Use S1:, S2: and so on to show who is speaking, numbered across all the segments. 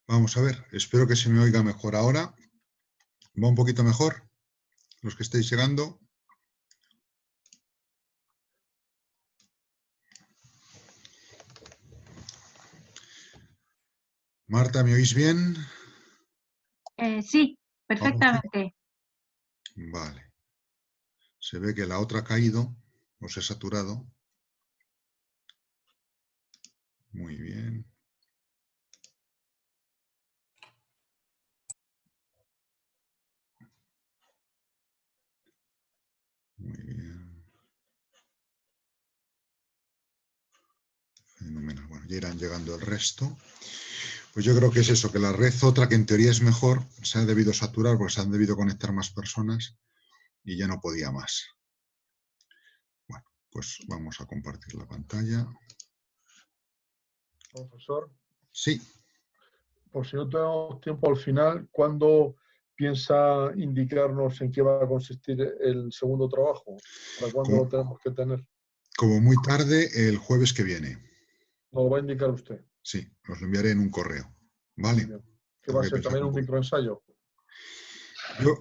S1: Vamos a ver, espero que se me oiga mejor ahora. ¿Va un poquito mejor? Los que estáis llegando. Marta, ¿me oís bien?
S2: Sí,
S1: Ahora sí.
S2: perfectamente.
S1: Vale. Se ve que la otra ha caído, o se ha saturado. Muy bien. Muy bien. Fenomenal. Bueno, ya irán llegando el resto. Pues yo creo que es eso, que la red otra, que en teoría es mejor, se ha debido saturar porque se han debido conectar más personas y ya no podía más. Bueno, pues vamos a compartir la pantalla.
S3: Profesor,
S1: Sí.
S3: por si no tenemos tiempo al final, ¿cuándo piensa indicarnos en qué va a consistir el segundo trabajo? ¿Para cuándo lo tenemos que tener?
S1: Como muy tarde, el jueves que viene.
S3: ¿Nos lo va a indicar usted?
S1: Sí, os lo enviaré en un correo. ¿Vale?
S3: ¿Que va a ser también un microensayo?
S1: Yo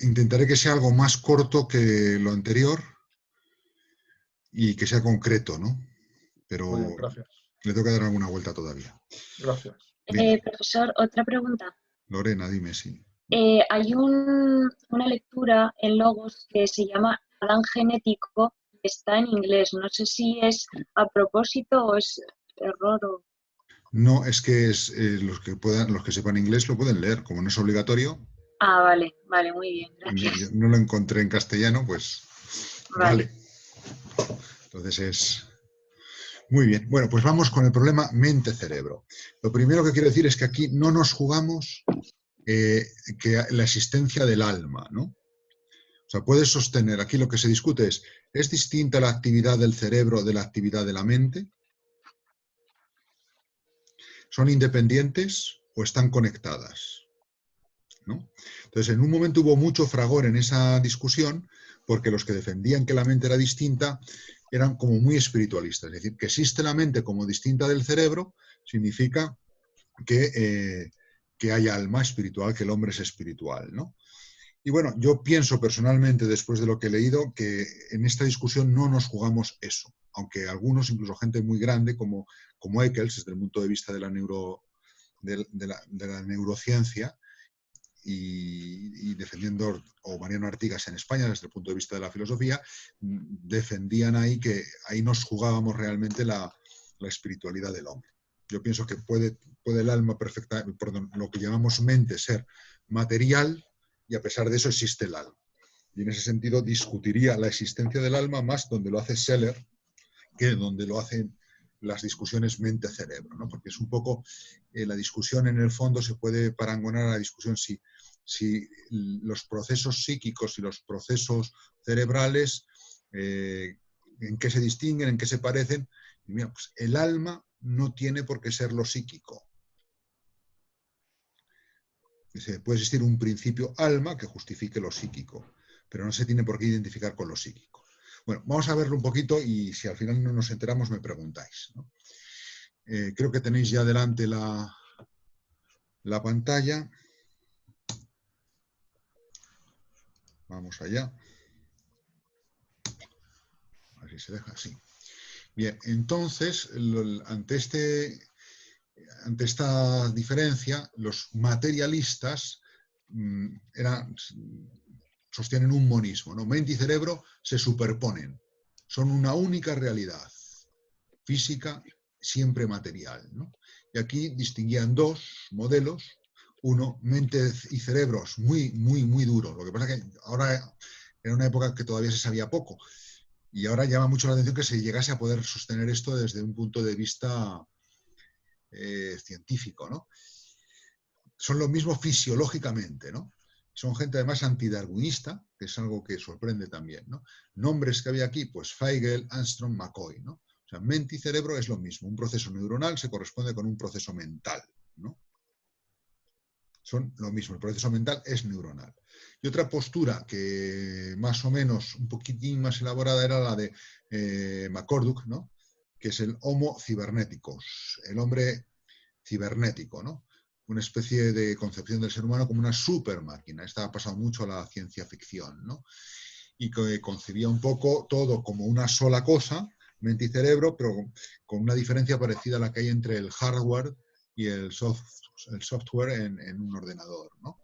S1: intentaré que sea algo más corto que lo anterior y que sea concreto, ¿no? Pero
S3: Muy bien, gracias.
S1: le tengo que dar alguna vuelta todavía.
S3: Gracias.
S2: Profesor, otra pregunta.
S1: Lorena, dime si.
S2: Hay una lectura en Logos que se llama Adán Genético, que está en inglés. No sé si es a propósito o es error o...
S1: No, es que los que puedan, los que sepan inglés lo pueden leer, como no es obligatorio.
S2: Ah, vale, vale, muy bien,
S1: Yo
S2: gracias.
S1: no lo encontré en castellano, pues
S2: Vale.
S1: vale. Entonces es muy bien. Bueno, pues vamos con el problema mente-cerebro. Lo primero que quiero decir es que aquí no nos jugamos que la existencia del alma, ¿no? O sea, puedes sostener, aquí lo que se discute ¿es distinta la actividad del cerebro de la actividad de la mente? ¿Son independientes o están conectadas? ¿No? Entonces, en un momento hubo mucho fragor en esa discusión porque los que defendían que la mente era distinta eran como muy espiritualistas. Es decir, que existe la mente como distinta del cerebro significa que hay alma espiritual, que el hombre es espiritual, ¿no? Y bueno, yo pienso personalmente, después de lo que he leído, que en esta discusión no nos jugamos eso, aunque algunos, incluso gente muy grande como Eccles, desde el punto de vista de la, de la neurociencia, y defendiendo, o Mariano Artigas en España, desde el punto de vista de la filosofía, defendían ahí que ahí nos jugábamos realmente la espiritualidad del hombre. Yo pienso que puede el alma perfecta, perdón, lo que llamamos mente, ser material, y a pesar de eso existe el alma. Y en ese sentido discutiría la existencia del alma más donde lo hace Seller que donde lo hacen las discusiones mente-cerebro, ¿no? Porque es un poco la discusión en el fondo se puede parangonar a la discusión si los procesos psíquicos y los procesos cerebrales en qué se distinguen, en qué se parecen. Y mira, pues el alma no tiene por qué ser lo psíquico. Dice, puede existir un principio alma que justifique lo psíquico, pero no se tiene por qué identificar con lo psíquico. Bueno, vamos a verlo un poquito y si al final no nos enteramos me preguntáis, ¿no? Creo que tenéis ya delante la pantalla. Vamos allá. A ver si se deja así. Bien, entonces, ante esta diferencia, los materialistas sostienen un monismo, ¿no? Mente y cerebro se superponen, son una única realidad, física, siempre material, ¿no? Y aquí distinguían dos modelos, uno, mente y cerebros, muy, muy, muy duro. Lo que pasa es que ahora era una época que todavía se sabía poco, y ahora llama mucho la atención que se llegase a poder sostener esto desde un punto de vista científico, ¿no? Son lo mismo fisiológicamente, ¿no? Son gente además antidarwinista, que es algo que sorprende también, ¿no? Nombres que había aquí, pues Feigl, Armstrong, McCoy, ¿no? O sea, mente y cerebro es lo mismo. Un proceso neuronal se corresponde con un proceso mental, ¿no? Son lo mismo, el proceso mental es neuronal. Y otra postura que más o menos un poquitín más elaborada era la de McCorduck, ¿no? Que es el homo cibernéticos, el hombre cibernético, ¿no? una especie de concepción del ser humano como una supermáquina. Esta ha pasado mucho a la ciencia ficción, ¿no? Y que concebía un poco todo como una sola cosa, mente y cerebro, pero con una diferencia parecida a la que hay entre el hardware y el software en un ordenador, ¿no?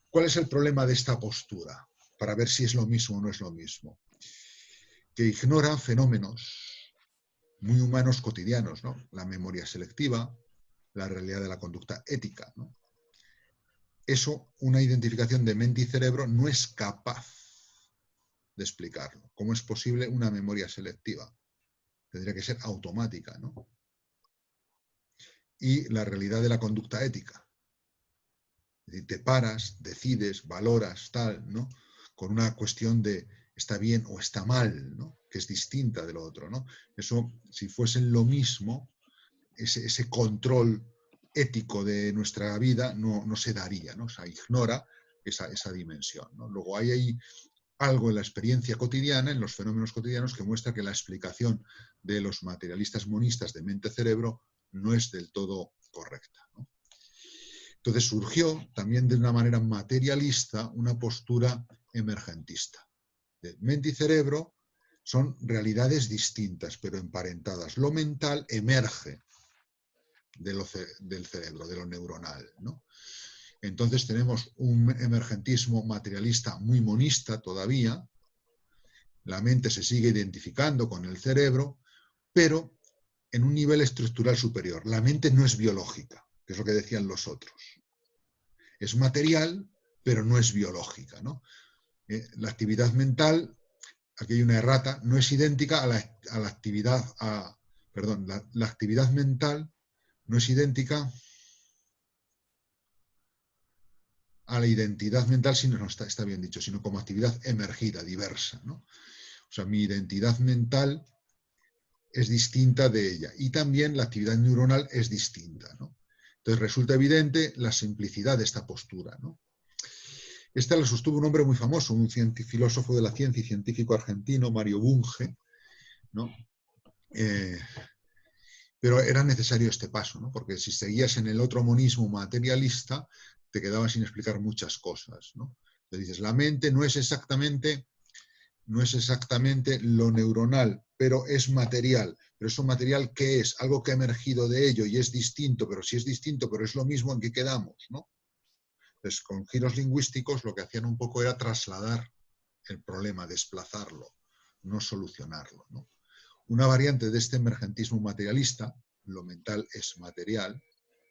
S1: ¿Cuál es el problema de esta postura? Para ver si es lo mismo o no es lo mismo. Que ignora fenómenos muy humanos cotidianos, ¿no? La memoria selectiva, la realidad de la conducta ética, ¿no? Eso, una identificación de mente y cerebro no es capaz de explicarlo. ¿Cómo es posible una memoria selectiva? Tendría que ser automática, ¿no? Y la realidad de la conducta ética. Es decir, te paras, decides, valoras, tal, ¿no? Con una cuestión de está bien o está mal, ¿no? Que es distinta de lo otro, ¿no? Eso, si fuesen lo mismo, ese control ético de nuestra vida no se daría, ¿no? O sea, ignora esa dimensión, ¿no? Luego hay algo en la experiencia cotidiana, en los fenómenos cotidianos, que muestra que la explicación de los materialistas monistas de mente-cerebro no es del todo correcta, ¿no? Entonces surgió también de una manera materialista una postura emergentista. De mente y cerebro son realidades distintas, pero emparentadas. Lo mental emerge del cerebro, de lo neuronal, ¿no? Entonces tenemos un emergentismo materialista muy monista todavía. La mente se sigue identificando con el cerebro, pero en un nivel estructural superior. La mente no es biológica, que es lo que decían los otros. Es material, pero no es biológica, ¿no? La actividad mental, aquí hay una errata, no es idéntica a la actividad, perdón, la actividad mental no es idéntica a la identidad mental, sino, no está bien dicho, sino como actividad emergida, diversa, ¿no? O sea, mi identidad mental es distinta de ella y también la actividad neuronal es distinta, ¿no? Entonces resulta evidente la simplicidad de esta postura, ¿no? Esta la sostuvo un hombre muy famoso, un filósofo de la ciencia y científico argentino, Mario Bunge, ¿no? Pero era necesario este paso, ¿no? Porque si seguías en el otro monismo materialista, te quedaban sin explicar muchas cosas, ¿no? Te dices, la mente no es exactamente lo neuronal, pero es material. Pero eso material, ¿qué es? Algo que ha emergido de ello y es distinto, pero si es distinto, pero es lo mismo, ¿en qué quedamos, no? Entonces, con giros lingüísticos lo que hacían un poco era trasladar el problema, desplazarlo, no solucionarlo, ¿no? Una variante de este emergentismo materialista, lo mental es material,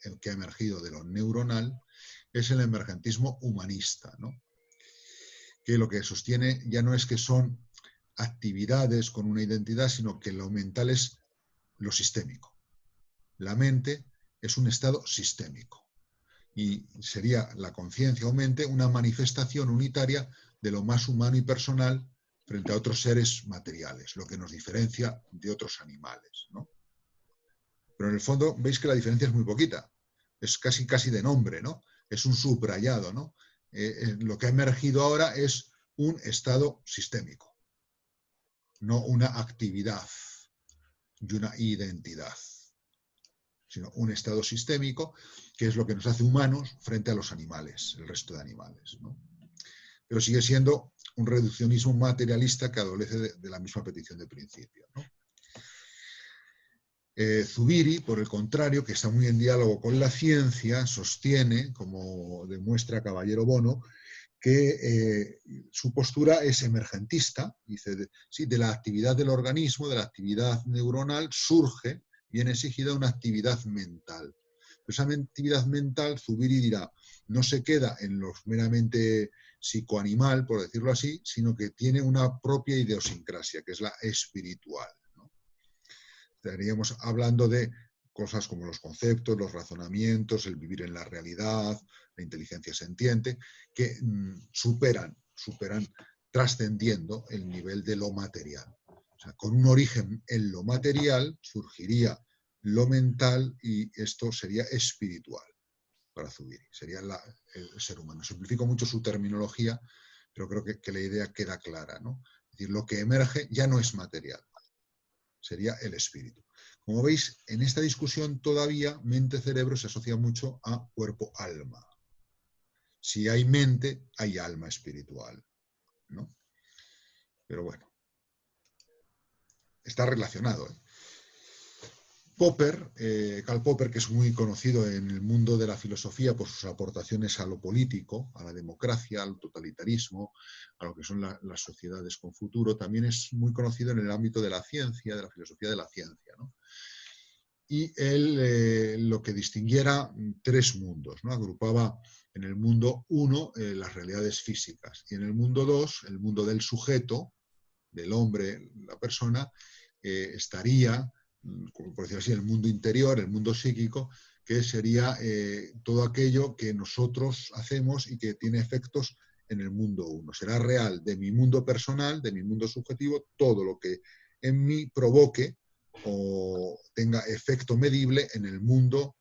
S1: el que ha emergido de lo neuronal, es el emergentismo humanista, ¿no? Que lo que sostiene ya no es que son actividades con una identidad, sino que lo mental es lo sistémico. La mente es un estado sistémico y sería la conciencia o mente una manifestación unitaria de lo más humano y personal frente a otros seres materiales, lo que nos diferencia de otros animales, ¿no? Pero en el fondo veis que la diferencia es muy poquita, es casi de nombre, ¿no? Es un subrayado, ¿no? Lo que ha emergido ahora es un estado sistémico, no una actividad y una identidad, sino un estado sistémico que es lo que nos hace humanos frente a los animales, el resto de animales, ¿no? Pero sigue siendo un reduccionismo materialista que adolece de la misma petición de principio, ¿no? Zubiri, por el contrario, que está muy en diálogo con la ciencia, sostiene, como demuestra Caballero Bono, que su postura es emergentista. Dice, sí, de la actividad del organismo, de la actividad neuronal, surge, viene exigida una actividad mental. Pero esa actividad mental, Zubiri dirá, no se queda en lo meramente psicoanimal, por decirlo así, sino que tiene una propia idiosincrasia, que es la espiritual, ¿no? Estaríamos hablando de cosas como los conceptos, los razonamientos, el vivir en la realidad, la inteligencia sentiente, que superan trascendiendo el nivel de lo material. O sea, con un origen en lo material surgiría lo mental y esto sería espiritual para Zubiri, sería el ser humano. Simplifico mucho su terminología, pero creo que la idea queda clara, ¿no? Es decir, lo que emerge ya no es material, sería el espíritu. Como veis, en esta discusión todavía mente-cerebro se asocia mucho a cuerpo-alma. Si hay mente, hay alma espiritual, ¿no? Pero bueno, está relacionado, ¿eh? Popper, Karl Popper, que es muy conocido en el mundo de la filosofía por sus aportaciones a lo político, a la democracia, al totalitarismo, a lo que son las sociedades con futuro, también es muy conocido en el ámbito de la ciencia, de la filosofía de la ciencia, ¿no? Y él lo que distinguiera tres mundos, ¿no? Agrupaba en el mundo 1 las realidades físicas y en el mundo 2 el mundo del sujeto, del hombre, la persona, estaría, por decirlo así, el mundo interior, el mundo psíquico, que sería todo aquello que nosotros hacemos y que tiene efectos en el mundo 1. Será real de mi mundo personal, de mi mundo subjetivo, todo lo que en mí provoque o tenga efecto medible en el mundo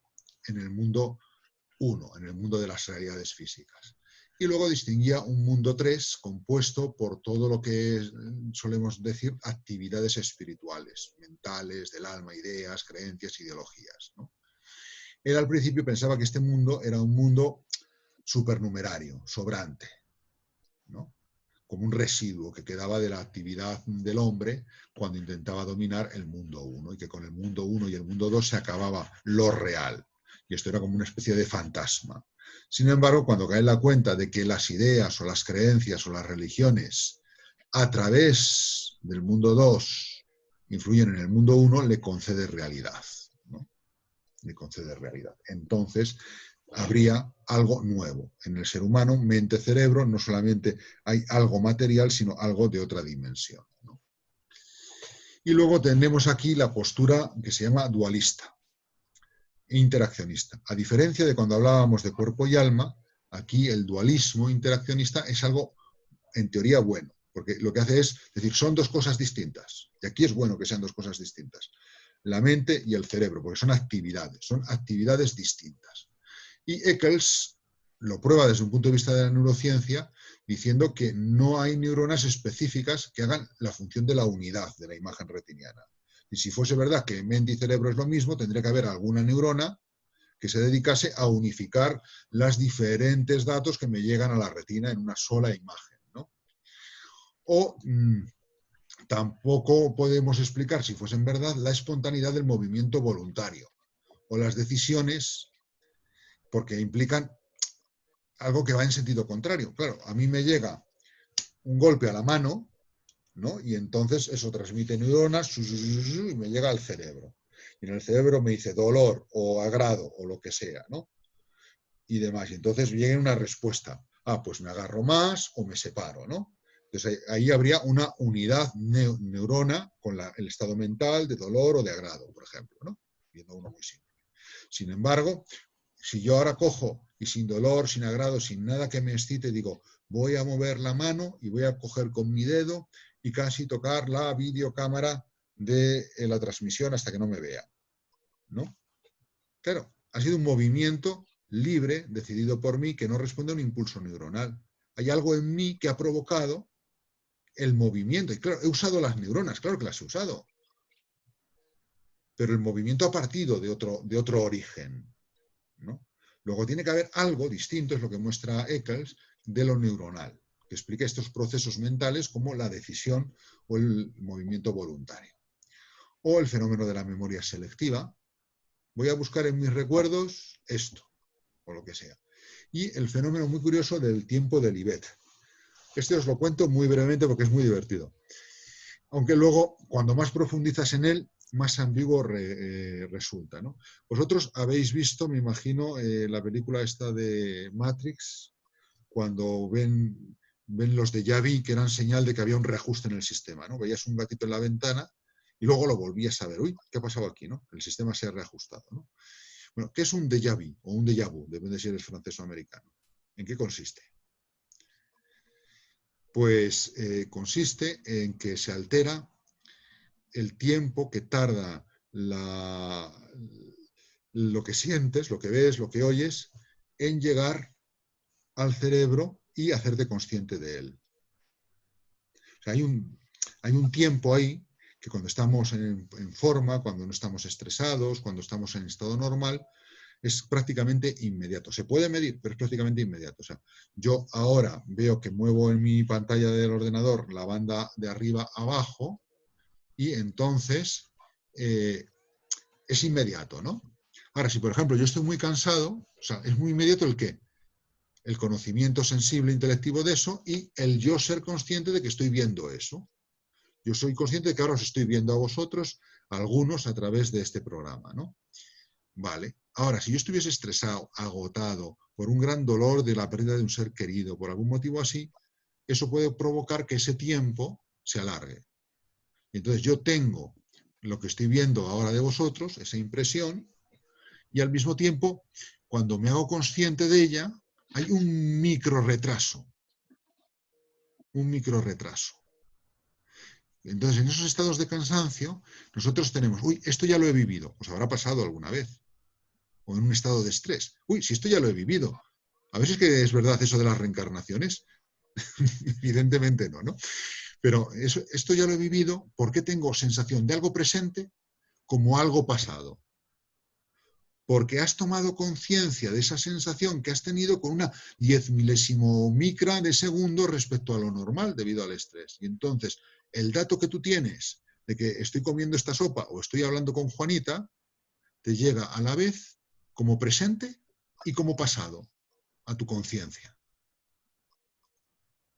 S1: 1, en el mundo de las realidades físicas. Y luego distinguía un mundo 3 compuesto por todo lo que solemos decir actividades espirituales, mentales, del alma, ideas, creencias, ideologías, ¿no? Él al principio pensaba que este mundo era un mundo supernumerario, sobrante, ¿no? Como un residuo que quedaba de la actividad del hombre cuando intentaba dominar el mundo 1 y que con el mundo 1 y el mundo 2 se acababa lo real. Y esto era como una especie de fantasma. Sin embargo, cuando cae en la cuenta de que las ideas o las creencias o las religiones a través del mundo 2 influyen en el mundo 1, le concede realidad, ¿no? Le concede realidad. Entonces, habría algo nuevo. En el ser humano, mente-cerebro, no solamente hay algo material, sino algo de otra dimensión, ¿no? Y luego tenemos aquí la postura que se llama dualista e interaccionista. A diferencia de cuando hablábamos de cuerpo y alma, aquí el dualismo interaccionista es algo, en teoría, bueno, porque lo que hace es decir, son dos cosas distintas. Y aquí es bueno que sean dos cosas distintas. La mente y el cerebro, porque son actividades distintas. Y Eccles lo prueba desde un punto de vista de la neurociencia, diciendo que no hay neuronas específicas que hagan la función de la unidad de la imagen retiniana. Y si fuese verdad que mente y cerebro es lo mismo, tendría que haber alguna neurona que se dedicase a unificar los diferentes datos que me llegan a la retina en una sola imagen, ¿no? O tampoco podemos explicar, si fuesen verdad, la espontaneidad del movimiento voluntario o las decisiones, porque implican algo que va en sentido contrario. Claro, a mí me llega un golpe a la mano, ¿no? Y entonces eso transmite neuronas y me llega al cerebro. Y en el cerebro me dice dolor o agrado o lo que sea, ¿no? Y demás. Y entonces llega una respuesta. Ah, pues me agarro más o me separo, ¿no? Entonces ahí habría una unidad neurona con el estado mental de dolor o de agrado, por ejemplo, ¿no? Viendo uno muy simple. Sin embargo, si yo ahora cojo y sin dolor, sin agrado, sin nada que me excite, digo, voy a mover la mano y voy a coger con mi dedo y casi tocar la videocámara de la transmisión hasta que no me vea, ¿no? Claro, ha sido un movimiento libre, decidido por mí, que no responde a un impulso neuronal. Hay algo en mí que ha provocado el movimiento. Y claro, he usado las neuronas, claro que las he usado. Pero el movimiento ha partido de otro origen, ¿no? Luego tiene que haber algo distinto, es lo que muestra Eccles, de lo neuronal, que explica estos procesos mentales como la decisión o el movimiento voluntario. O el fenómeno de la memoria selectiva. Voy a buscar en mis recuerdos esto, o lo que sea. Y el fenómeno muy curioso del tiempo de Libet. Este os lo cuento muy brevemente porque es muy divertido. Aunque luego, cuando más profundizas en él, más ambiguo resulta, ¿no? Vosotros habéis visto, me imagino, la película esta de Matrix, cuando ven los déjà vu que eran señal de que había un reajuste en el sistema, ¿no? Veías un gatito en la ventana y luego lo volvías a ver. Uy, ¿qué ha pasado aquí, no? El sistema se ha reajustado, ¿no? Bueno, ¿qué es un déjà vu o un déjà vu? Depende de si eres francés o americano. ¿En qué consiste? Pues consiste en que se altera el tiempo que tarda lo que sientes, lo que ves, lo que oyes, en llegar al cerebro y hacerte consciente de él. O sea, hay un tiempo ahí que cuando estamos en forma, cuando no estamos estresados, cuando estamos en estado normal, es prácticamente inmediato. Se puede medir, pero es prácticamente inmediato. O sea, yo ahora veo que muevo en mi pantalla del ordenador la banda de arriba a abajo y entonces es inmediato, ¿no? Ahora, si por ejemplo yo estoy muy cansado, o sea, es muy inmediato el qué. El conocimiento sensible, intelectivo de eso y el yo ser consciente de que estoy viendo eso. Yo soy consciente de que ahora os estoy viendo a vosotros, a algunos, a través de este programa, ¿no? Vale. Ahora, si yo estuviese estresado, agotado, por un gran dolor de la pérdida de un ser querido, por algún motivo así, eso puede provocar que ese tiempo se alargue. Entonces yo tengo lo que estoy viendo ahora de vosotros, esa impresión, y al mismo tiempo, cuando me hago consciente de ella, hay un micro retraso. Un micro retraso. Entonces, en esos estados de cansancio, nosotros tenemos, uy, esto ya lo he vivido, os habrá pasado alguna vez, o en un estado de estrés. Uy, si esto ya lo he vivido. A veces que es verdad eso de las reencarnaciones, evidentemente no, ¿no? Pero esto ya lo he vivido porque tengo sensación de algo presente como algo pasado. Porque has tomado conciencia de esa sensación que has tenido con una 10.000º micra de segundo respecto a lo normal debido al estrés. Y entonces, el dato que tú tienes de que estoy comiendo esta sopa o estoy hablando con Juanita, te llega a la vez como presente y como pasado a tu conciencia.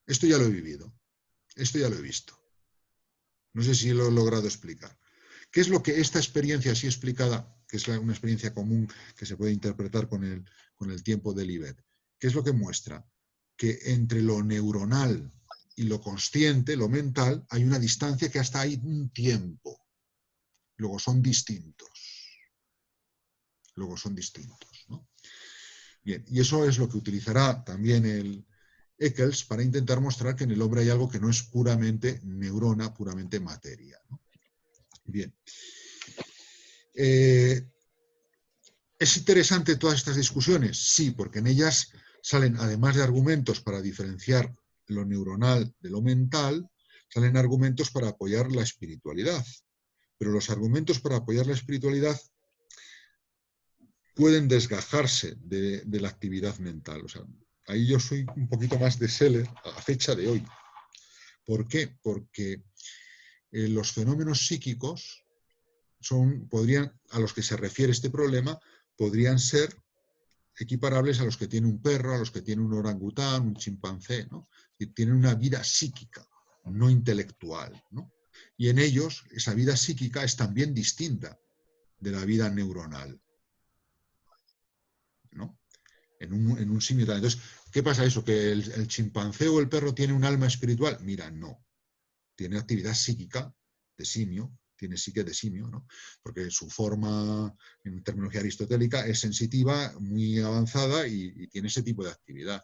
S1: Esto ya lo he vivido, esto ya lo he visto. No sé si lo he logrado explicar. ¿Qué es lo que esta experiencia así explicada, que es una experiencia común que se puede interpretar con el tiempo del IBET? ¿Qué es lo que muestra? Que entre lo neuronal y lo consciente, lo mental, hay una distancia que hasta hay un tiempo. Luego son distintos. Luego son distintos, ¿no? Bien, y eso es lo que utilizará también el Eccles para intentar mostrar que en el hombre hay algo que no es puramente neurona, puramente materia, ¿no? Bien. ¿Es interesante todas estas discusiones? Sí, porque en ellas salen, además de argumentos para diferenciar lo neuronal de lo mental, salen argumentos para apoyar la espiritualidad. Pero los argumentos para apoyar la espiritualidad pueden desgajarse de la actividad mental. O sea, ahí yo soy un poquito más de Seller a fecha de hoy. ¿Por qué? Porque los fenómenos psíquicos podrían, a los que se refiere este problema, podrían ser equiparables a los que tiene un perro, a los que tiene un orangután, un chimpancé, ¿no? Y tienen una vida psíquica, no intelectual, ¿no? Y en ellos esa vida psíquica es también distinta de la vida neuronal, ¿no? En un simio tal. Entonces, ¿qué pasa eso? ¿Que el chimpancé o el perro tiene un alma espiritual? Mira, no. Tiene actividad psíquica de simio, tiene psique de simio, ¿no? Porque su forma, en terminología aristotélica, es sensitiva, muy avanzada y tiene ese tipo de actividad.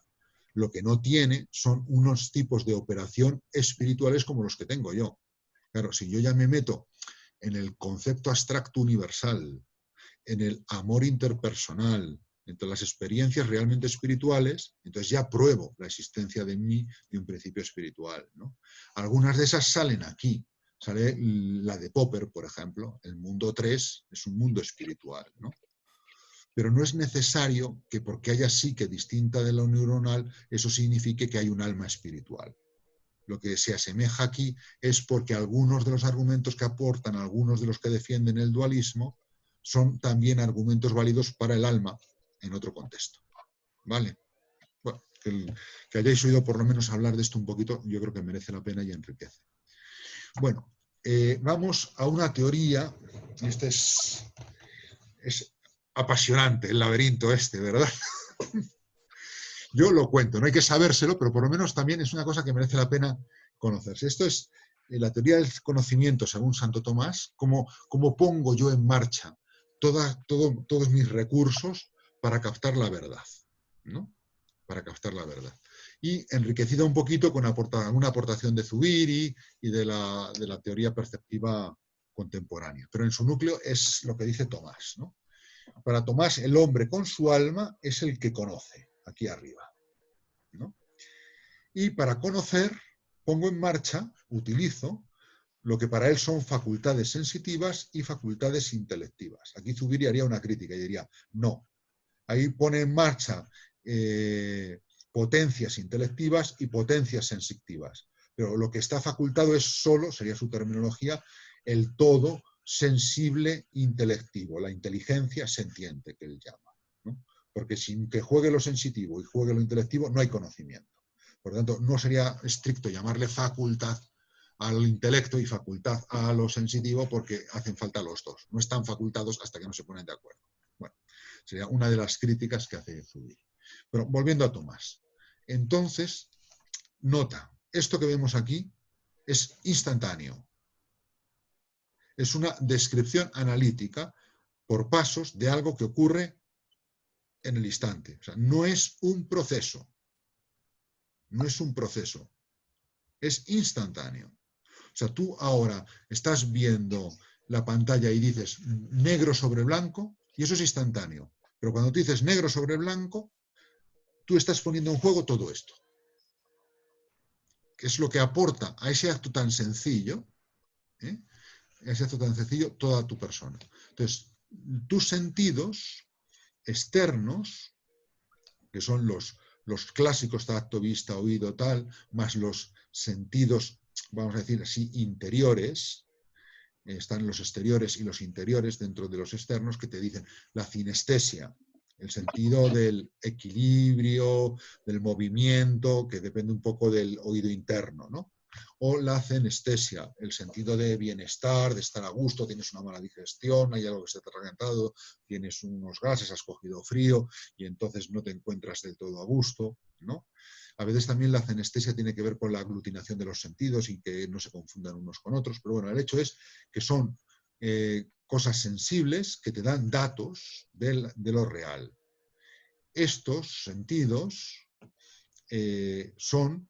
S1: Lo que no tiene son unos tipos de operación espirituales como los que tengo yo. Claro, si yo ya me meto en el concepto abstracto universal, en el amor interpersonal, entre las experiencias realmente espirituales, entonces ya pruebo la existencia de mí de un principio espiritual, ¿no? Algunas de esas salen aquí. Sale la de Popper, por ejemplo. El mundo 3 es un mundo espiritual, ¿no? Pero no es necesario que porque haya psique distinta de lo neuronal, eso signifique que hay un alma espiritual. Lo que se asemeja aquí es porque algunos de los argumentos que aportan, algunos de los que defienden el dualismo, son también argumentos válidos para el alma en otro contexto. ¿Vale? Bueno, que hayáis oído por lo menos hablar de esto un poquito, yo creo que merece la pena y enriquece. Bueno, vamos a una teoría, y este es apasionante, el laberinto este, ¿verdad? Yo lo cuento, no hay que sabérselo, pero por lo menos también es una cosa que merece la pena conocerse. Esto es la teoría del conocimiento, según Santo Tomás, cómo pongo yo en marcha todos mis recursos para captar la verdad, ¿no? Para captar la verdad. Y enriquecida un poquito con una aportación de Zubiri y de la teoría perceptiva contemporánea. Pero en su núcleo es lo que dice Tomás, ¿no? Para Tomás, el hombre con su alma es el que conoce, aquí arriba, ¿no? Y para conocer, pongo en marcha, utilizo lo que para él son facultades sensitivas y facultades intelectivas. Aquí Zubiri haría una crítica y diría, no, ahí pone en marcha potencias intelectivas y potencias sensitivas. Pero lo que está facultado es solo, sería su terminología, el todo sensible intelectivo, la inteligencia sentiente que él llama, ¿no? Porque sin que juegue lo sensitivo y juegue lo intelectivo no hay conocimiento. Por lo tanto, no sería estricto llamarle facultad al intelecto y facultad a lo sensitivo porque hacen falta los dos. No están facultados hasta que no se ponen de acuerdo. Bueno, sería una de las críticas que hace Zubiri. Pero volviendo a Tomás. Entonces, nota, esto que vemos aquí es instantáneo. Es una descripción analítica por pasos de algo que ocurre en el instante. O sea, no es un proceso. No es un proceso. Es instantáneo. O sea, tú ahora estás viendo la pantalla y dices negro sobre blanco y eso es instantáneo. Pero cuando tú dices negro sobre blanco, tú estás poniendo en juego todo esto. Que es lo que aporta a ese acto tan sencillo, ese acto tan sencillo, toda tu persona. Entonces, tus sentidos externos, que son los clásicos tacto, vista, oído, tal, más los sentidos, vamos a decir así, interiores, están los exteriores y los interiores dentro de los externos que te dicen la cinestesia, el sentido del equilibrio, del movimiento, que depende un poco del oído interno, ¿no? O la cenestesia, el sentido de bienestar, de estar a gusto, tienes una mala digestión, hay algo que se te ha atragantado, tienes unos gases, has cogido frío y entonces no te encuentras del todo a gusto, ¿no? A veces también la cenestesia tiene que ver con la aglutinación de los sentidos y que no se confundan unos con otros, pero bueno, el hecho es que son cosas sensibles que te dan datos de lo real. Estos sentidos son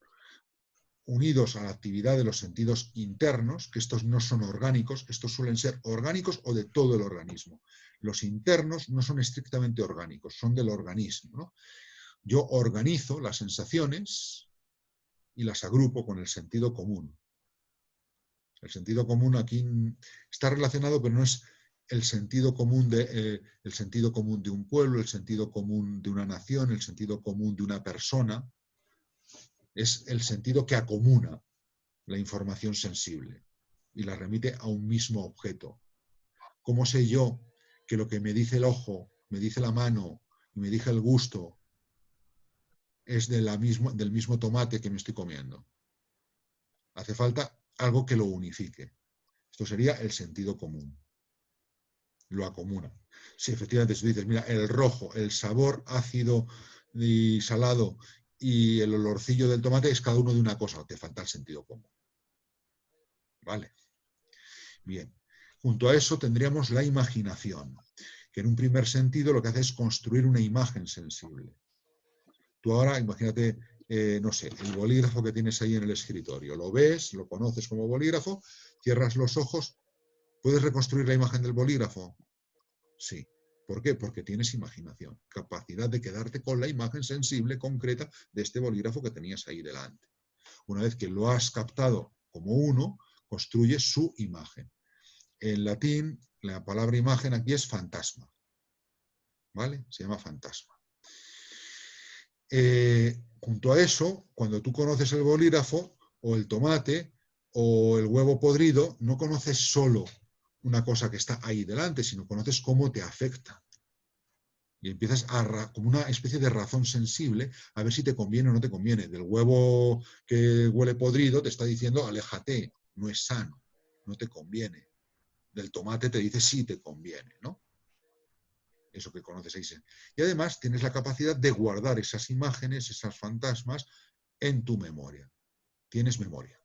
S1: unidos a la actividad de los sentidos internos, que estos no son orgánicos, estos suelen ser orgánicos o de todo el organismo. Los internos no son estrictamente orgánicos, son del organismo, ¿no? Yo organizo las sensaciones y las agrupo con el sentido común. El sentido común aquí está relacionado, pero no es el sentido común de un pueblo, el sentido común de una nación, el sentido común de una persona. Es el sentido que acomuna la información sensible y la remite a un mismo objeto. ¿Cómo sé yo que lo que me dice el ojo, me dice la mano y me dice el gusto es del mismo tomate que me estoy comiendo? Hace falta algo que lo unifique. Esto sería el sentido común. Lo acomuna. Si efectivamente tú dices, mira, el rojo, el sabor ácido y salado y el olorcillo del tomate es cada uno de una cosa, te falta el sentido común. ¿Vale? Bien. Junto a eso tendríamos la imaginación, que en un primer sentido lo que hace es construir una imagen sensible. Tú ahora, imagínate, no sé, el bolígrafo que tienes ahí en el escritorio. Lo ves, lo conoces como bolígrafo, cierras los ojos. ¿Puedes reconstruir la imagen del bolígrafo? Sí. ¿Por qué? Porque tienes imaginación, capacidad de quedarte con la imagen sensible, concreta, de este bolígrafo que tenías ahí delante. Una vez que lo has captado como uno, construyes su imagen. En latín, la palabra imagen aquí es fantasma. ¿Vale? Se llama fantasma. Junto a eso, cuando tú conoces el bolígrafo o el tomate o el huevo podrido, no conoces solo una cosa que está ahí delante, sino conoces cómo te afecta. Y empiezas como una especie de razón sensible a ver si te conviene o no te conviene. Del huevo que huele podrido te está diciendo aléjate, no es sano, no te conviene. Del tomate te dice sí te conviene, ¿no? Eso que conoces ahí. Y además tienes la capacidad de guardar esas imágenes, esas fantasmas en tu memoria. Tienes memoria.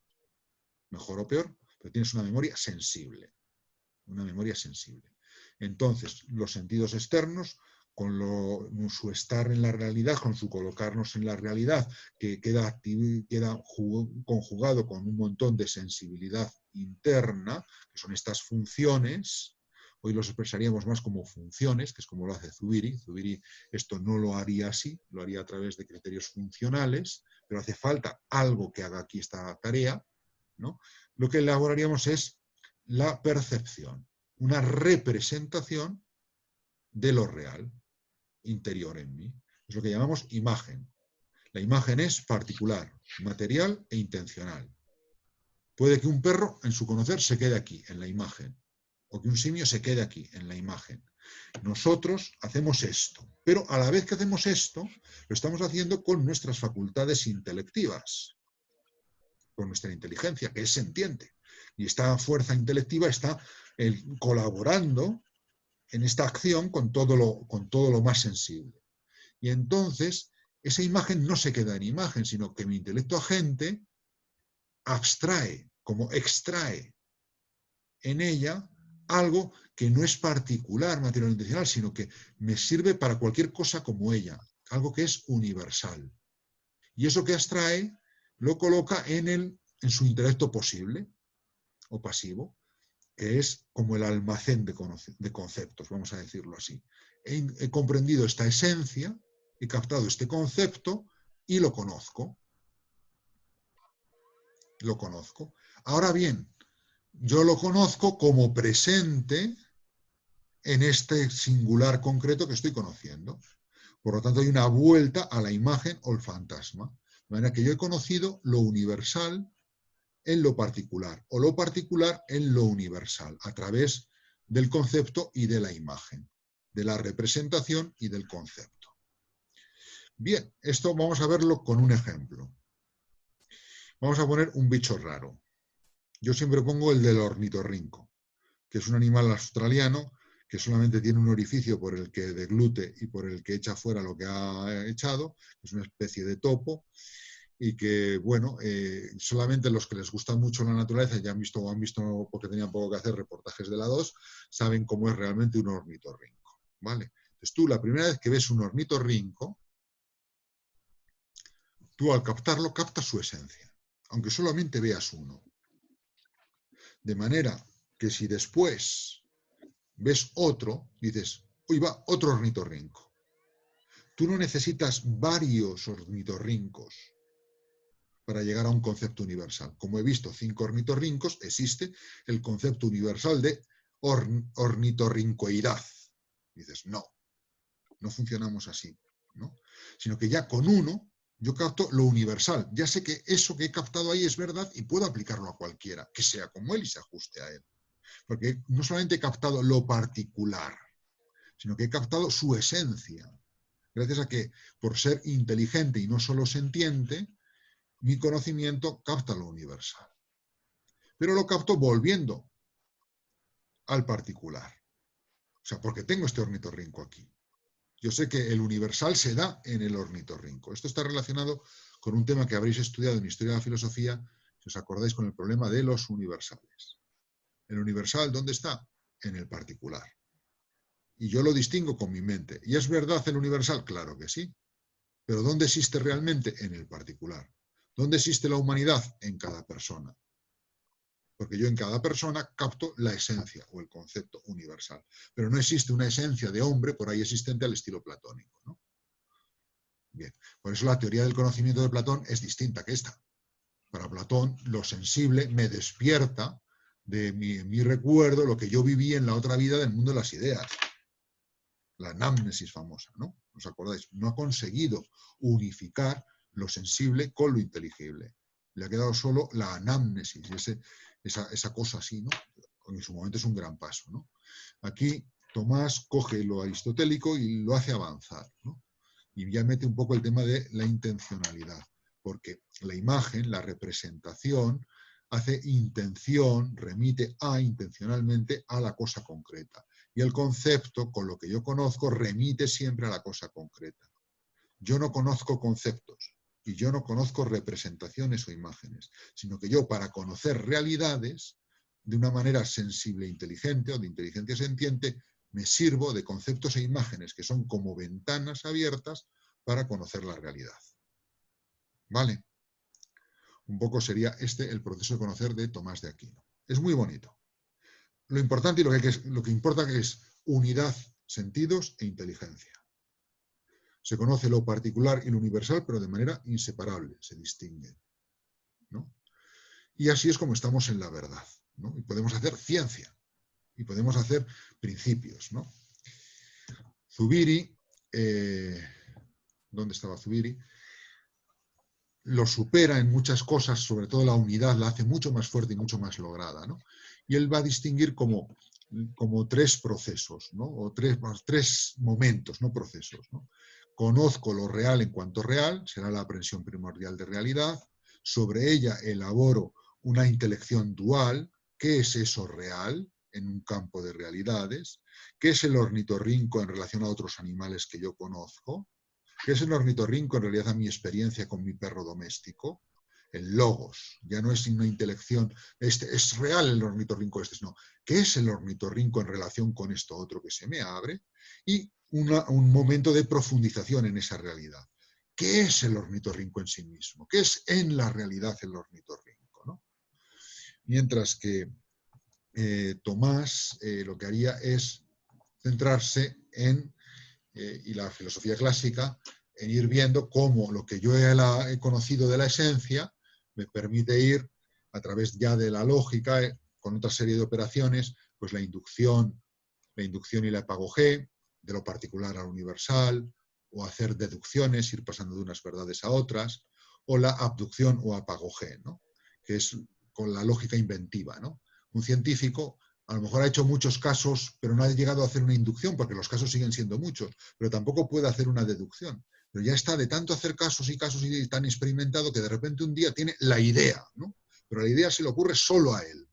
S1: Mejor o peor, pero tienes una memoria sensible. Una memoria sensible. Entonces, los sentidos externos, con su estar en la realidad, con su colocarnos en la realidad, que queda conjugado con un montón de sensibilidad interna, que son estas funciones. Hoy los expresaríamos más como funciones, que es como lo hace Zubiri. Zubiri esto no lo haría así, lo haría a través de criterios funcionales, pero hace falta algo que haga aquí esta tarea, ¿no? lo que elaboraríamos es la percepción, una representación de lo real, interior en mí. Es lo que llamamos imagen. La imagen es particular, material e intencional. Puede que un perro, en su conocer, se quede aquí, en la imagen, o que un simio se quede aquí, en la imagen. Nosotros hacemos esto, pero a la vez que hacemos esto, lo estamos haciendo con nuestras facultades intelectivas, con nuestra inteligencia, que es sentiente. Y esta fuerza intelectiva está colaborando en esta acción con todo lo más sensible. Y entonces, esa imagen no se queda en imagen, sino que mi intelecto agente abstrae, como extrae en ella algo que no es particular, material o intencional, sino que me sirve para cualquier cosa como ella, algo que es universal. Y eso que abstrae lo coloca en su intelecto posible o pasivo, que es como el almacén de conceptos, vamos a decirlo así. He comprendido esta esencia, he captado este concepto y lo conozco. Lo conozco. Ahora bien, yo lo conozco como presente en este singular concreto que estoy conociendo. Por lo tanto, hay una vuelta a la imagen o el fantasma. De manera que yo he conocido lo universal en lo particular, o lo particular en lo universal, a través del concepto y de la imagen, de la representación y del concepto. Bien, esto vamos a verlo con un ejemplo. Vamos a poner un bicho raro. Yo siempre pongo el del ornitorrinco, que es un animal australiano que solamente tiene un orificio por el que deglute y por el que echa fuera lo que ha echado, es una especie de topo, y que, bueno, solamente los que les gusta mucho la naturaleza, ya han visto o han visto, porque tenían poco que hacer, reportajes de la 2, saben cómo es realmente un ornitorrinco, ¿vale? Entonces tú, la primera vez que ves un ornitorrinco, tú al captarlo, captas su esencia, aunque solamente veas uno. De manera que si después ves otro, dices, uy, va, otro ornitorrinco. Tú no necesitas varios ornitorrincos para llegar a un concepto universal. Como he visto 5 ornitorrincos, existe el concepto universal de ornitorrincoidad. Dices, no funcionamos así, ¿no? Sino que ya con uno yo capto lo universal. Ya sé que eso que he captado ahí es verdad y puedo aplicarlo a cualquiera, que sea como él y se ajuste a él. Porque no solamente he captado lo particular, sino que he captado su esencia. Gracias a que, por ser inteligente y no solo sentiente, mi conocimiento capta lo universal. Pero lo capto volviendo al particular. O sea, porque tengo este ornitorrinco aquí. Yo sé que el universal se da en el ornitorrinco. Esto está relacionado con un tema que habréis estudiado en Historia de la Filosofía, si os acordáis, con el problema de los universales. El universal, ¿dónde está? En el particular. Y yo lo distingo con mi mente. ¿Y es verdad el universal? Claro que sí. Pero ¿dónde existe realmente? En el particular. ¿Dónde existe la humanidad? En cada persona. Porque yo en cada persona capto la esencia o el concepto universal. Pero no existe una esencia de hombre por ahí existente al estilo platónico, ¿no? Bien, por eso la teoría del conocimiento de Platón es distinta que esta. Para Platón, lo sensible me despierta de mi recuerdo, lo que yo viví en la otra vida del mundo de las ideas. La anámnesis famosa, ¿no? ¿Os acordáis? No ha conseguido unificar lo sensible con lo inteligible. Le ha quedado solo la anámnesis, esa cosa así, ¿no? En su momento es un gran paso, ¿no? Aquí Tomás coge lo aristotélico y lo hace avanzar, ¿no? Y ya mete un poco el tema de la intencionalidad, porque la imagen, la representación, hace intención, remite intencionalmente a la cosa concreta. Y el concepto, con lo que yo conozco, remite siempre a la cosa concreta. Yo no conozco conceptos y yo no conozco representaciones o imágenes, sino que yo, para conocer realidades, de una manera sensible e inteligente o de inteligencia sentiente, me sirvo de conceptos e imágenes que son como ventanas abiertas para conocer la realidad. ¿Vale? Un poco sería el proceso de conocer de Tomás de Aquino. Es muy bonito. Lo importante y lo que importa es unidad, sentidos e inteligencia. Se conoce lo particular y lo universal, pero de manera inseparable, se distinguen, ¿no? Y así es como estamos en la verdad, ¿no? Y podemos hacer ciencia, y podemos hacer principios, ¿no? Zubiri, ¿dónde estaba Zubiri? Lo supera en muchas cosas, sobre todo la unidad, la hace mucho más fuerte y mucho más lograda, ¿no? Y él va a distinguir como tres procesos, ¿no? O tres momentos, no procesos, ¿no? Conozco lo real en cuanto real, será la aprehensión primordial de realidad. Sobre ella elaboro una intelección dual. ¿Qué es eso real en un campo de realidades? ¿Qué es el ornitorrinco en relación a otros animales que yo conozco? ¿Qué es el ornitorrinco en realidad a mi experiencia con mi perro doméstico? El logos, ya no es una intelección, es real el ornitorrinco no. ¿Qué es el ornitorrinco en relación con esto otro que se me abre? Y un momento de profundización en esa realidad. ¿Qué es el ornitorrinco en sí mismo? ¿Qué es en la realidad el ornitorrinco, ¿no? Mientras que Tomás lo que haría es centrarse en, y la filosofía clásica, en ir viendo cómo lo que yo he conocido de la esencia me permite ir a través ya de la lógica, con otra serie de operaciones, pues la inducción y la epagogé, de lo particular a lo universal, o hacer deducciones, ir pasando de unas verdades a otras, o la abducción o apagogé, ¿no? Que es con la lógica inventiva, ¿no? Un científico a lo mejor ha hecho muchos casos, pero no ha llegado a hacer una inducción, porque los casos siguen siendo muchos, pero tampoco puede hacer una deducción. Pero ya está de tanto hacer casos y tan experimentado que de repente un día tiene la idea, ¿no? Pero la idea se le ocurre solo a él.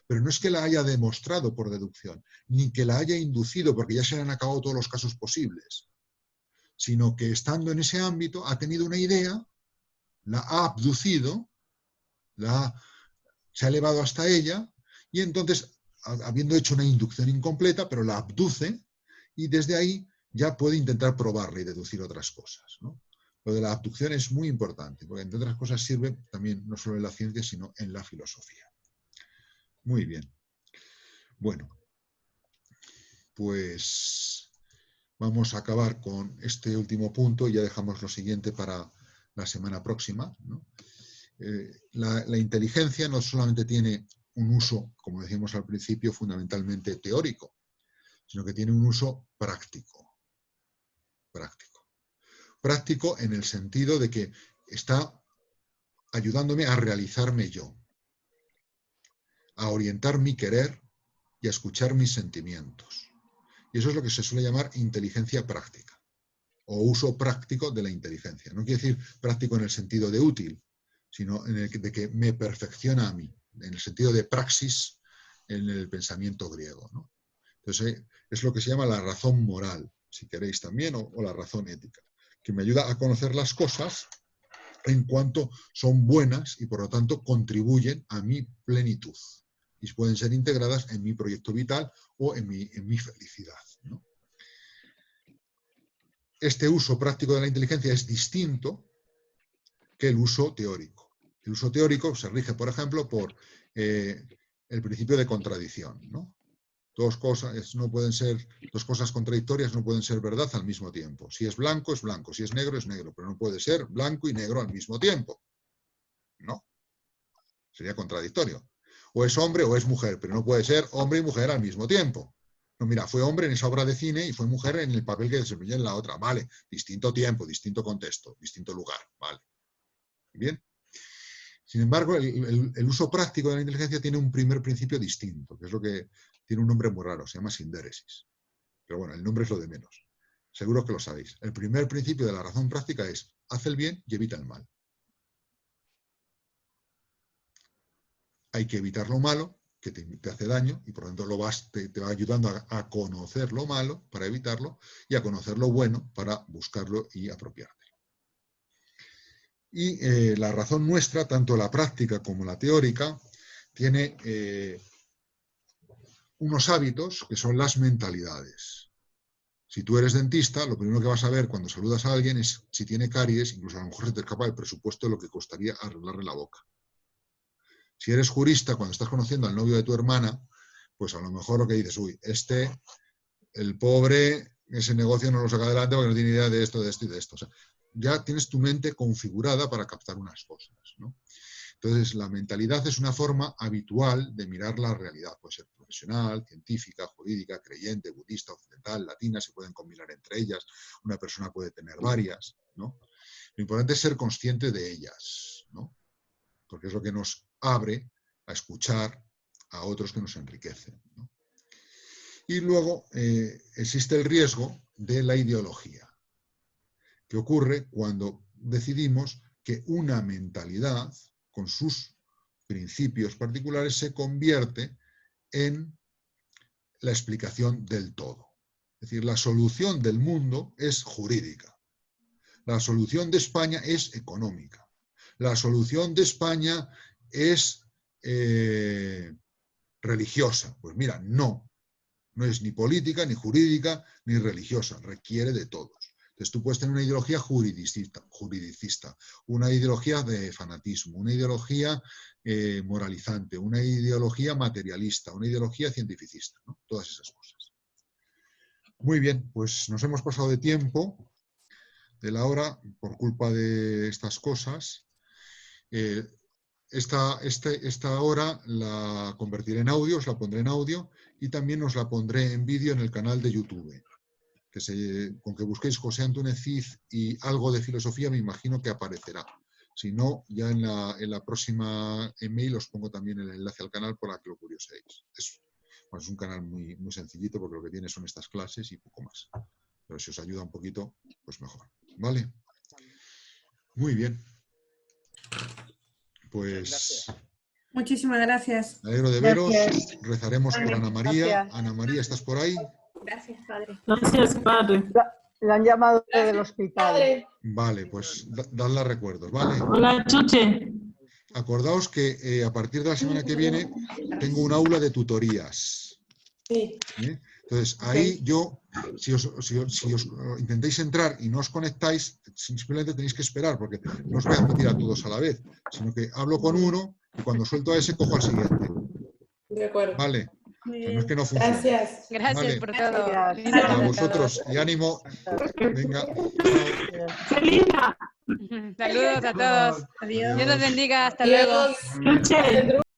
S1: Pero no es que la haya demostrado por deducción, ni que la haya inducido porque ya se le han acabado todos los casos posibles, sino que estando en ese ámbito ha tenido una idea, la ha abducido, se ha elevado hasta ella y entonces, habiendo hecho una inducción incompleta, pero la abduce y desde ahí ya puede intentar probarla y deducir otras cosas, ¿no? Lo de la abducción es muy importante, porque entre otras cosas sirve también no solo en la ciencia, sino en la filosofía. Muy bien. Bueno, pues vamos a acabar con este último punto y ya dejamos lo siguiente para la semana próxima, ¿no? La inteligencia no solamente tiene un uso, como decíamos al principio, fundamentalmente teórico, sino que tiene un uso práctico. Práctico en el sentido de que está ayudándome a realizarme yo, a orientar mi querer y a escuchar mis sentimientos. Y eso es lo que se suele llamar inteligencia práctica o uso práctico de la inteligencia. No quiere decir práctico en el sentido de útil, sino en el de que me perfecciona a mí, en el sentido de praxis en el pensamiento griego, ¿no? Entonces, es lo que se llama la razón moral, si queréis también, o la razón ética, que me ayuda a conocer las cosas en cuanto son buenas y por lo tanto contribuyen a mi plenitud y pueden ser integradas en mi proyecto vital o en mi felicidad, ¿no? Este uso práctico de la inteligencia es distinto que el uso teórico. El uso teórico se rige, por ejemplo, por el principio de contradicción, ¿no? Dos cosas contradictorias no pueden ser verdad al mismo tiempo. Si es blanco, si es negro, pero no puede ser blanco y negro al mismo tiempo. No. Sería contradictorio. O es hombre o es mujer, pero no puede ser hombre y mujer al mismo tiempo. No, mira, fue hombre en esa obra de cine y fue mujer en el papel que desempeñó en la otra. Vale, distinto tiempo, distinto contexto, distinto lugar. Vale. Bien. Sin embargo, el uso práctico de la inteligencia tiene un primer principio distinto, que es lo que tiene un nombre muy raro, se llama sindéresis. Pero bueno, el nombre es lo de menos. Seguro que lo sabéis. El primer principio de la razón práctica es: haz el bien y evita el mal. Hay que evitar lo malo, que te hace daño, y por lo tanto te va ayudando a conocer lo malo para evitarlo y a conocer lo bueno para buscarlo y apropiártelo. Y la razón nuestra, tanto la práctica como la teórica, tiene unos hábitos que son las mentalidades. Si tú eres dentista, lo primero que vas a ver cuando saludas a alguien es si tiene caries, incluso a lo mejor se te escapa el presupuesto de lo que costaría arreglarle la boca. Si eres jurista, cuando estás conociendo al novio de tu hermana, pues a lo mejor lo que dices, uy, el pobre, ese negocio no lo saca adelante porque no tiene idea de esto y de esto. O sea, ya tienes tu mente configurada para captar unas cosas, ¿no? Entonces, la mentalidad es una forma habitual de mirar la realidad. Puede ser profesional, científica, jurídica, creyente, budista, occidental, latina, se pueden combinar entre ellas. Una persona puede tener varias, ¿no? Lo importante es ser consciente de ellas, ¿no? Porque es lo que nos abre a escuchar a otros que nos enriquecen, ¿no? Y luego existe el riesgo de la ideología, que ocurre cuando decidimos que una mentalidad, con sus principios particulares, se convierte en la explicación del todo. Es decir, la solución del mundo es jurídica. La solución de España es económica. La solución de España es religiosa. Pues mira, no es ni política, ni jurídica, ni religiosa. Requiere de todos. Entonces tú puedes tener una ideología juridicista, una ideología de fanatismo, una ideología moralizante, una ideología materialista, una ideología cientificista, ¿no? Todas esas cosas. Muy bien, pues nos hemos pasado de tiempo, de la hora, por culpa de estas cosas. Esta hora la convertiré en audio, os la pondré en audio y también os la pondré en vídeo en el canal de YouTube. Con que busquéis José Antúnez Cid y algo de filosofía, me imagino que aparecerá. Si no, ya en la próxima email os pongo también el enlace al canal para que lo curioséis. Es un canal muy, muy sencillito porque lo que tiene son estas clases y poco más. Pero si os ayuda un poquito, pues mejor. ¿Vale? Muy bien. Pues...
S4: Muchísimas gracias.
S1: Me alegro de veros. Rezaremos por Ana María.
S5: Gracias.
S1: Ana María, ¿estás por ahí?
S4: Gracias, padre.
S6: Gracias, padre.
S5: La han llamado del hospital.
S1: Vale, pues dadle recuerdos, ¿vale?
S6: Hola, Chuche.
S1: Acordaos que a partir de la semana que viene tengo un aula de tutorías.
S4: Sí.
S1: Entonces, ahí yo, si os intentáis entrar y no os conectáis, simplemente tenéis que esperar, porque no os voy a admitir a todos a la vez, sino que hablo con uno y cuando suelto a ese, cojo al siguiente.
S4: De acuerdo.
S1: Vale. O sea, no es que no funcione.
S4: Gracias.
S7: Gracias
S1: Vale.
S7: por todo.
S5: Gracias.
S1: A vosotros, y ánimo. Venga.
S6: Celina.
S7: Saludos a todos.
S4: Adiós.
S7: Dios los bendiga. Hasta luego.
S6: Chuche.